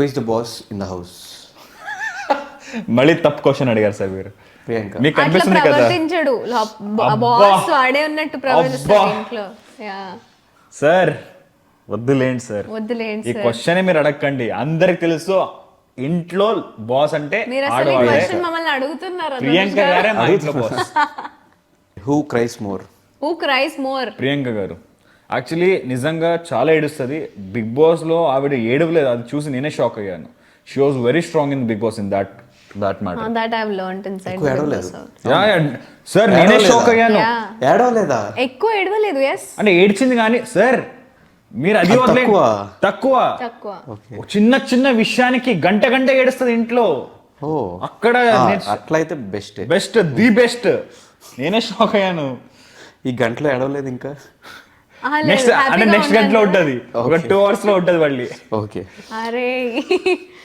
Who is the boss in the house? మళ్ళీ తప్పు question అడిగారు సార్ మీరు. ప్రియాంక. మీకు అట్లా కనిపిస్తుంది కదా ప్రవర్తించడు, బాస్ వాడే ఉన్నట్టు ప్రవర్తిస్తాడు ఇంట్లో. సార్ వద్దులేండి సార్, వద్దులేండి ఈ సార్. క్వశ్చన్ మీరు అడగండి. అందరికి తెలుసు ఇంట్లో బాస్ అంటే మీరు అసలు ఈ ఆడవాడే. క్వశ్చన్ మమ్మల్ని అడుగుతున్నారా? ప్రియాంక గారే మా ఇంట్లో boss. Who cries more? Who cries more? Priyanka గారు యాక్చువల్లీ నిజంగా చాలా ఏడుస్తుంది. బిగ్ బాస్ లో ఆవిడ ఏడవలేదు, అది చూసి నేనే షాక్ అయ్యాను. She was very strong in Bigg Boss in that matter. That I have learned inside ఎక్కువ ఏడవలేదు. సార్ నేనే షాక్ అయ్యాను. ఏడవలేదా? ఎక్కువ ఏడవలేదు. ఎస్, అంటే ఏడ్చింది కానీ సార్ మీరు అది వదిలేండి. తక్కువ తక్కువ. చిన్న చిన్న విషయానికి గంట ఏడుస్తుంది ఇంట్లో. ఓ, అక్కడ అట్లయితే బెస్ట్. The best. నేనే షాక్ అయ్యాను. ఈ గంటలో ఏడవలేదు ఇంకా. నెక్స్ట్ అంటే నెక్స్ట్ గంటలో ఉంటది, ఒక 2 hours లో ఉంటది మళ్ళీ. ఓకే. అరే